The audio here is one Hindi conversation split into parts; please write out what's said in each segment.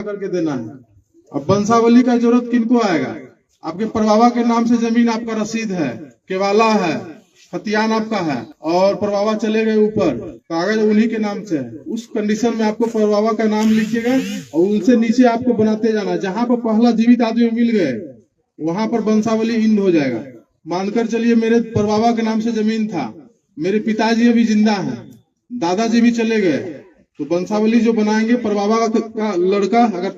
करके देना है। अब वंशावली का जरूरत किनको आएगा? आपके परबाबा के नाम से जमीन आपका रसीद है, केवाला है, खतियान आपका है और परबाबा चले गए ऊपर, कागज उन्हीं के नाम से है। उस कंडीशन में आपको परबाबा का नाम लिखिएगा और उनसे नीचे आपको बनाते जाना। जहां पर पहला जीवित आदमी मिल गए वहां पर वंशावली इंड हो जाएगा। मानकर चलिए मेरे परबाबा के नाम से जमीन था, मेरे पिताजी अभी जिंदा हैं, दादाजी भी चले गए, तो वंशावली जो बनाएंगे परबाबा का लड़का, अगर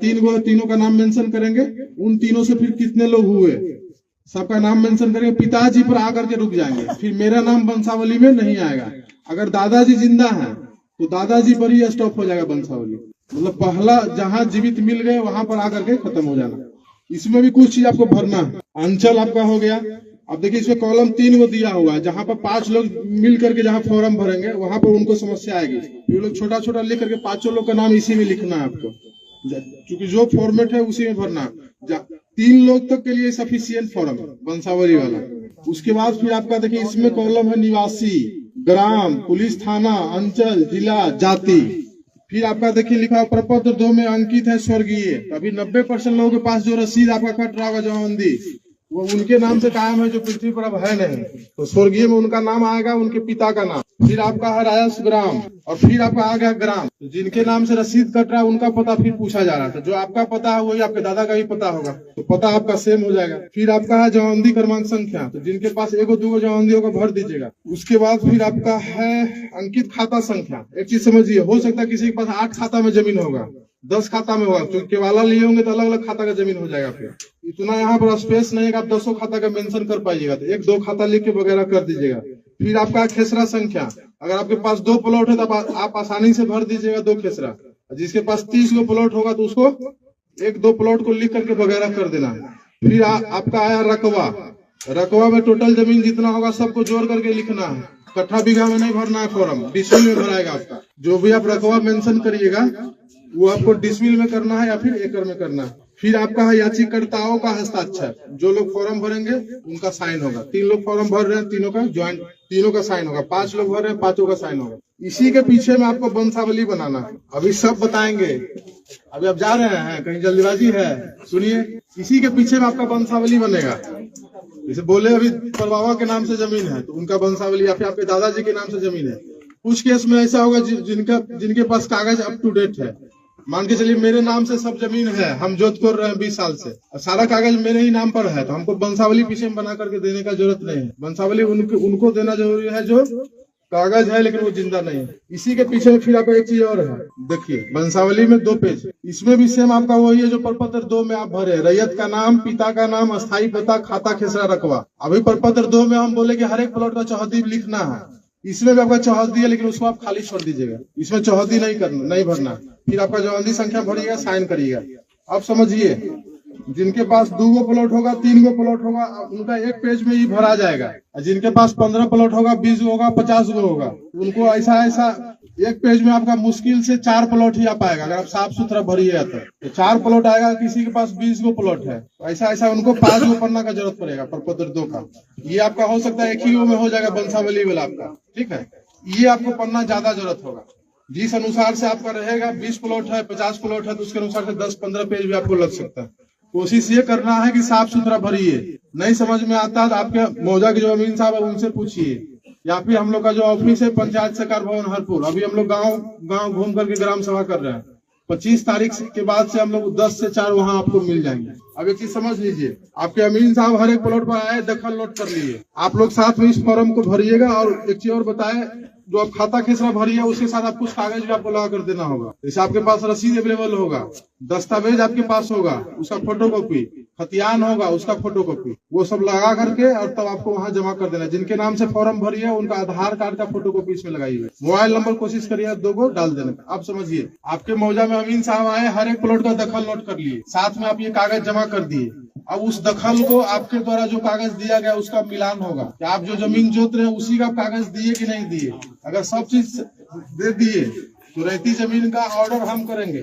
तीनों का नाम मेंशन करेंगे, उन तीनों से फिर कितने लोग हुए सबका नाम मेंशन करेंगे, पिताजी पर आकर के रुक जाएंगे, फिर मेरा नाम वंशावली में नहीं आएगा। अगर दादाजी जिंदा है तो दादाजी पर ही स्टॉप हो जाएगा वंशावली। मतलब पहला जहां जीवित मिल गए वहां पर आकर के खत्म हो जाना। इसमें भी कुछ चीज आपको भरना है। अंचल आपका हो गया। अब देखिए इसमें कॉलम 3 को दिया हुआ है, जहां पर 5 लोग मिल करके जहां फॉर्म भरेंगे वहां पर उनको समस्या आएगी। ये लोग छोटा छोटा लिख करके 5 लोग का नाम इसी में लिखना है आपको, क्योंकि जो फॉर्मेट है उसी में भरना। 3 लोग तक के लिए सफिशियंट फॉर्म है वंशावली वाला। उसके बाद फिर आपका देखिए इसमें कॉलम है निवासी, ग्राम, पुलिस थाना, अंचल, जिला, जाति। फिर आपका देखिए लिखा प्रपत्र 2 में अंकित है स्वर्गीय। अभी 90% लोगों के पास जो रसीद आपका कट रहा होगा जमाबंदी, वो उनके नाम से कायम है जो पृथ्वी पर अब है नहीं, तो स्वर्गीय में उनका नाम आएगा, उनके पिता का नाम। फिर आपका है रायस ग्राम और फिर आपका आ गया ग्राम। तो जिनके नाम से रसीद कट रहा है उनका पता फिर पूछा जा रहा था। जो आपका पता है वही आपके दादा का भी पता होगा, तो पता आपका सेम हो जाएगा। फिर आपका है जमाबंदी क्रमांक संख्या, तो जिनके पास 1-2 जमाबंदी होगा भर दीजिएगा। उसके बाद फिर आपका है अंकित खाता संख्या। एक चीज समझिए, हो सकता है किसी के पास 8 खाता में जमीन होगा, 10 खाता में होगा, क्योंकि केवाला लिए होंगे तो अलग अलग खाता का जमीन हो जाएगा। फिर इतना यहाँ पर स्पेस नहीं है कि आप 200 खाता का मेंशन कर पाइएगा, तो 1-2 खाता लिख के वगैरह कर दीजिएगा। फिर आपका खेसरा संख्या, अगर आपके पास 2 प्लॉट है तो आप आसानी से भर दीजिएगा 2 खेसरा। जिसके पास 30 गो प्लॉट होगा तो उसको 1-2 प्लॉट को लिख करके वगैरह कर देना। फिर आपका आया रकबा। रकबा में टोटल जमीन जितना होगा सबको जोड़ करके लिखना है। कट्ठा बीघा में नहीं भरना है फॉर्म, डिसमिल में भराएगा आपका। जो भी आप रकबा मेंशन करिएगा वो आपको डिसमिल में करना है या फिर एकड़ में करना है। फिर आपका है याचिकर्ताओं का हस्ताक्षर। जो लोग फॉर्म भरेंगे उनका साइन होगा। 3 लोग फॉर्म भर रहे हैं, तीनों का ज्वाइंट, तीनों का साइन होगा। 5 लोग भर रहे हैं, 5 का साइन होगा। इसी के पीछे में आपको वंशावली बनाना है। अभी सब बताएंगे, अभी आप जा रहे हैं कहीं जल्दीबाजी है, सुनिए। इसी के पीछे में आपका वंशावली बनेगा। जैसे बोले अभी परबाबा के नाम से जमीन है तो उनका वंशावली, या फिर आपके दादाजी के नाम से जमीन है। कुछ केस में ऐसा होगा जिनके पास कागज अप टू डेट है। मान के चलिए मेरे नाम से सब जमीन है, हम जोत कर रहे हैं 20 साल से, सारा कागज मेरे ही नाम पर है, तो हमको वंशावली पीछे में बना करके देने का जरूरत नहीं है। वंशावली उनको देना जरूरी है जो कागज है लेकिन वो जिंदा नहीं है। इसी के पीछे फिर आपका एक चीज और है, देखिए वंशावली में 2 पेज, इसमें भी सेम आपका वही है जो प्रपत्र 2 में आप भरे, रैयत का नाम, पिता का नाम, अस्थायी पता, खाता, खेसरा, रकबा। अभी प्रपत्र 2 में हम बोले कि हर एक प्लॉट का चौहद्दी लिखना है। इसमें भी आपका चौहद्दी है लेकिन उसको आप खाली छोड़ दीजिएगा, इसमें चौहद्दी नहीं भरना। फिर आपका जमाबंदी संख्या भरिएगा, साइन करिएगा। अब समझिए, जिनके पास 2 प्लॉट होगा, 3 प्लॉट होगा, उनका 1 पेज में ही भरा जाएगा। जिनके पास 15 प्लॉट होगा, 20 होगा, 50 होगा, उनको ऐसा 1 पेज में आपका मुश्किल से 4 प्लॉट ही आ पाएगा। अगर आप साफ सुथरा भरिएगा तो 4 प्लॉट आएगा। किसी के पास 20 प्लॉट है तो ऐसा उनको 5 पन्ना का जरूरत पड़ेगा प्रपत्र 2 का। ये आपका हो सकता है 1 ही में हो जाएगा वंशावली वाला आपका, ठीक है। ये आपको पन्ना ज्यादा जरूरत होगा। जिस अनुसार से आपका रहेगा, 20 प्लॉट है, 50 प्लॉट है, तो उसके अनुसार से 10-15 पेज भी आपको लग सकता है। कोशिश ये करना है कि साफ सुथरा भरिए। नहीं समझ में आता तो आपके मौजा के जो अमीन साहब है उनसे पूछिए, या फिर हम लोग का जो ऑफिस है पंचायत सरकार भवन हरपुर, अभी हम लोग गांव घूम करके ग्राम सभा कर रहे हैं। 25 तारीख के बाद से हम लोग 10 से 4 वहां आपको मिल जाएंगे। अब एक चीज समझ लीजिए, आपके अमीन साहब हर एक प्लॉट पर आए, दखल नोट कर लिए, आप लोग साथ में इस फॉर्म को भरिएगा। और एक चीज और बताए, जो आप खाता खेसरा भरिए उसके साथ आप कुछ कागज भी आपको लगा कर देना होगा। जैसे आपके पास रसीद अवेलेबल होगा, दस्तावेज आपके पास होगा, उसका फोटोकॉपी, खतियान होगा उसका फोटोकॉपी, वो सब लगा करके और तब आपको वहां जमा कर देना। जिनके नाम से फॉर्म भरिए उनका आधार कार्ड का फोटोकॉपी इसमें लगाइए। मोबाइल नंबर कोशिश करिए 2 को डाल देने का। आप समझिए, आपके मौजा में अमीन साहब आए, हर एक प्लॉट का दखल नोट कर लिए, साथ में आप ये कागज जमा कर दिए। अब उस दखल को आपके द्वारा जो कागज दिया गया उसका मिलान होगा कि आप जो जमीन जोत रहे हैं उसी का कागज दिए कि नहीं दिए। अगर सब चीज दे दिए तो रहती जमीन का ऑर्डर हम करेंगे,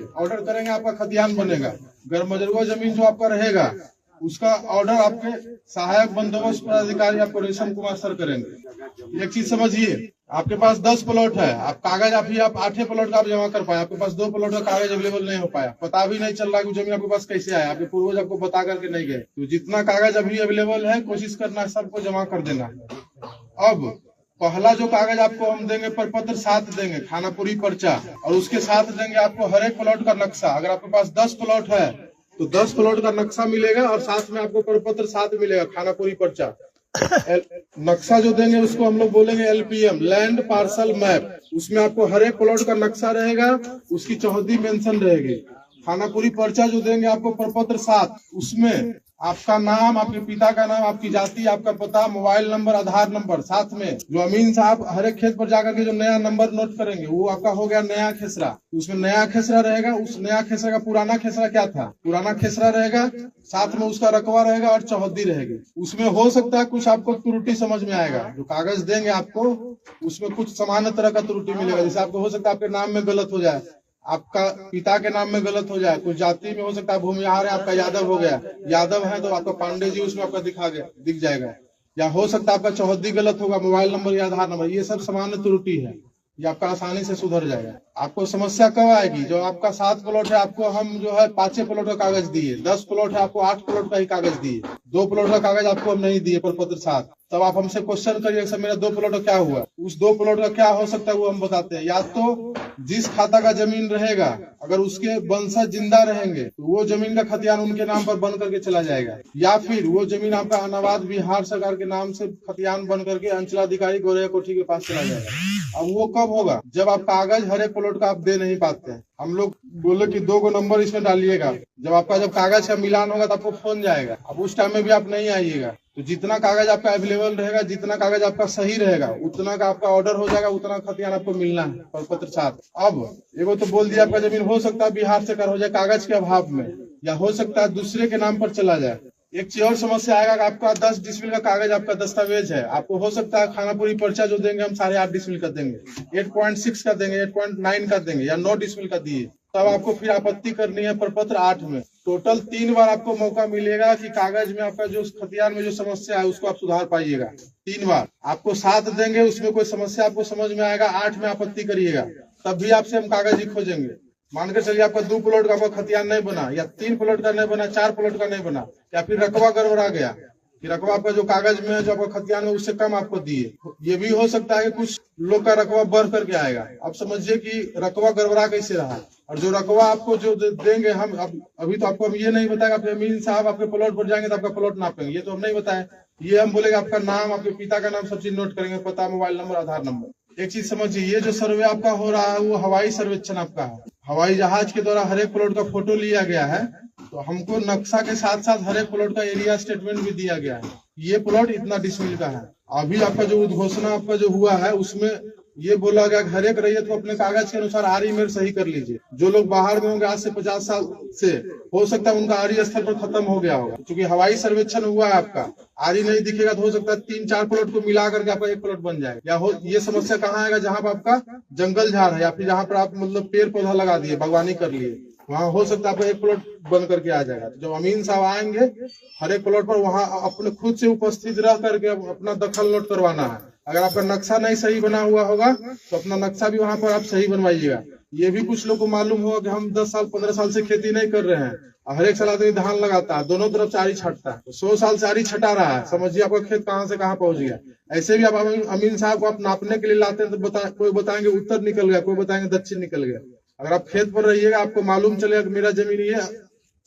आपका खतियान बनेगा। अगर मजरूआ जमीन जो आपका रहेगा उसका ऑर्डर आपके सहायक बंदोबस्त पदाधिकारी आपको रेशम कुमार सर करेंगे। एक चीज समझिए, आपके पास 10 प्लॉट है, आप कागज आप 8 प्लॉट का आप जमा कर पाए, आपके पास 2 प्लॉट का कागज अवेलेबल नहीं हो पाया, पता भी नहीं चल रहा कि जमीन आपके पास कैसे आया, आपके पूर्वज आपको बता करके नहीं गए। तो जितना कागज अभी अवेलेबल है कोशिश करना है सबको जमा कर देना है। अब पहला जो कागज आपको हम देंगे प्रपत्र 7 देंगे, खानापुरी पर्चा, और उसके साथ देंगे आपको हर एक प्लॉट का नक्शा। अगर आपके पास 10 प्लॉट है तो 10 प्लॉट का नक्शा मिलेगा और साथ में आपको प्रपत्र 7 मिलेगा, खानापुरी पर्चा। नक्शा जो देंगे उसको हम लोग बोलेंगे LPM, लैंड पार्सल मैप। उसमें आपको हर एक प्लॉट का नक्शा रहेगा, उसकी चौहद्दी मेंशन रहेगी। खानापुरी पर्चा जो देंगे आपको प्रपत्र 7, उसमें आपका नाम, आपके पिता का नाम, आपकी जाति, आपका पता, मोबाइल नंबर, आधार नंबर, साथ में जो अमीन साहब हर एक खेत पर जाकर के जो नया नंबर नोट करेंगे वो आपका हो गया नया खेसरा। उसमें नया खेसरा रहेगा, उस नया खेसरा का पुराना खेसरा क्या था, पुराना खेसरा रहेगा, साथ में उसका रकबा रहेगा और चौहद्दी रहेगी। उसमें हो सकता है कुछ आपको त्रुटि समझ में आएगा, जो कागज देंगे आपको उसमें कुछ सामान्य तरह का त्रुटि मिलेगा। जैसे आपको हो सकता है आपके नाम में गलत हो जाए, आपका पिता के नाम में गलत हो जाए, कुछ जाति में हो सकता है भूमिहार है आपका यादव हो गया, यादव है तो आपका पांडे जी उसमें आपका दिख जाएगा, या हो सकता है आपका चौहद्दी गलत होगा, मोबाइल नंबर या आधार नंबर, ये सब सामान्य त्रुटि है, ये आपका आसानी से सुधर जाएगा। आपको समस्या कब आएगी, जो आपका 7 प्लॉट है आपको हम जो है 5 प्लॉट का कागज दिए, 10 प्लॉट है आपको 8 प्लॉट का ही कागज दिए, 2 प्लॉट का कागज आपको हम नहीं दिए प्रपत्र 7, तब आप हमसे क्वेश्चन करिए सर मेरा 2 प्लॉट का क्या हुआ। उस 2 प्लॉट का क्या हो सकता है वो हम बताते हैं। या तो जिस खाता का जमीन रहेगा अगर उसके वंशज जिंदा रहेंगे तो वो जमीन का खतियान उनके नाम पर बन करके चला जाएगा, या फिर वो जमीन आपका अनाबाद बिहार सरकार के नाम से खतियान बन करके अंचलाधिकारी गोरैया कोठी के पास चला जाएगा। अब वो कब होगा, जब आप कागज हर एक प्लॉट का आप दे नहीं पाते हैं। हम लोग बोले कि 2 नंबर इसमें डालिएगा, जब कागज का मिलान होगा तो आपको फोन जाएगा, अब उस टाइम में भी आप नहीं आइएगा। तो जितना कागज आपका अवेलेबल रहेगा, जितना कागज आपका सही रहेगा, उतना का आपका ऑर्डर हो जाएगा, उतना खतियान आपको मिलना है प्रपत्र 7। अब एगो तो बोल दिया आपका जमीन हो सकता है बिहार से कर हो जाए कागज के अभाव में, या हो सकता है दूसरे के नाम पर चला जाए। एक चीज और समस्या आएगा कि आपका 10 डिसमिल का कागज आपका दस्तावेज है, आपको हो सकता है खानापुरी पर्चा जो देंगे हम 8.5 डिसमिल का देंगे, 8.6 का देंगे, 8.9 का देंगे, या 9 डिसमिल का दिए, तब आपको फिर आपत्ति करनी है प्रपत्र 8 में। टोटल 3 बार आपको मौका मिलेगा कि कागज में आपका जो खतियान में जो समस्या है उसको आप सुधार पाइएगा। 3 बार आपको 7 देंगे, उसमें कोई समस्या आपको समझ में आएगा, 8 में आपत्ति करिएगा, तब भी आपसे हम कागज ही खोजेंगे। मानकर चलिए आपका 2 प्लॉट का आपका खतियान नहीं बना, या 3 प्लॉट का नहीं बना, 4 प्लॉट का नहीं बना, या फिर रकबा गड़बड़ा गया, कि रकबा आपका जो कागज में है जो आपका खतियान है उससे कम आपको दिए। ये भी हो सकता है कि कुछ लोग का रकबा बढ़ करके आएगा। आप समझिए कि रकबा गड़बड़ा कैसे रहा, और जो रकबा आपको जो देंगे हम अभी तो आपको हम ये नहीं बताएगा आप अमीन साहब आपके प्लॉट पर जाएंगे तो आपका प्लॉट नापेंगे, ये तो हम नहीं बताए। ये हम बोलेंगे आपका नाम, आपके पिता का नाम, सब चीज नोट करेंगे, पता, मोबाइल नंबर, आधार नंबर। एक चीज समझिए, ये जो सर्वे आपका हो रहा है वो हवाई सर्वेक्षण आपका है, हवाई जहाज के द्वारा हर एक प्लॉट का फोटो लिया गया है, तो हमको नक्शा के साथ साथ हर एक प्लॉट का एरिया स्टेटमेंट भी दिया गया है, ये प्लॉट इतना डिसमिल का है। अभी आपका जो उद्घोषणा आपका जो हुआ है उसमें ये बोला गया हर एक रैयत को अपने कागज के अनुसार आरी मेर सही कर लीजिए। जो लोग बाहर में होंगे आज से 50 साल से, हो सकता है उनका आरी स्थल पर खत्म हो गया होगा, क्योंकि हवाई सर्वेक्षण हुआ है आपका, आरी नहीं दिखेगा तो हो सकता है 3-4 प्लॉट को मिला करके आपका एक प्लॉट बन जाए। या ये समस्या कहाँ आएगा, जहाँ पर आपका जंगल झाड़ है, या फिर जहाँ पर आप मतलब पेड़ पौधा लगा दिए, बागवानी कर लिए, वहाँ हो सकता है आपका एक प्लॉट बन करके आ जाएगा। जब अमीन साहब आएंगे हर एक प्लॉट पर वहाँ अपने खुद से उपस्थित रह करके अपना दखल नोट करवाना है। अगर आपका नक्शा नहीं सही बना हुआ होगा तो अपना नक्शा भी वहाँ पर आप सही बनवाइएगा। ये भी कुछ लोग को मालूम होगा कि हम 10 साल 15 साल से खेती नहीं कर रहे हैं, हर एक साल आदमी धान लगाता है, दोनों तरफ चारी छटता है, 100 साल से आरी छटा रहा है, समझिए आपका खेत कहाँ से कहाँ पहुंच गया। ऐसे भी आप अमीन साहब को आप नापने के लिए लाते हैं तो कोई बताएंगे उत्तर निकल गया, कोई बताएंगे दक्षिण निकल गया। अगर आप खेत पर रहिएगा आपको मालूम चलेगा कि मेरा जमीन ये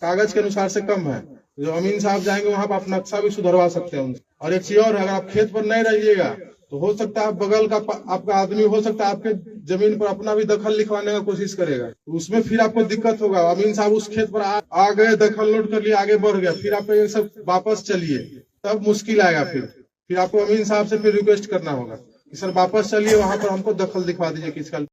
कागज के अनुसार से कम है, जो अमीन साहब जाएंगे वहां पर आप नक्शा भी सुधरवा सकते हैं उनसे। और एक चीज और है, अगर आप खेत पर नहीं रहिएगा तो हो सकता है बगल का आपका आदमी हो सकता है आपके जमीन पर अपना भी दखल लिखवाने का कोशिश करेगा, उसमें फिर आपको दिक्कत होगा। अमीन साहब उस खेत पर आ गए, दखल नोट कर लिया, आगे बढ़ गया, फिर आप ये सब वापस चलिए, तब मुश्किल आएगा। फिर आपको अमीन साहब से फिर रिक्वेस्ट करना होगा कि सर वापस चलिए, वहां पर हमको दखल दिखवा दीजिए किसका।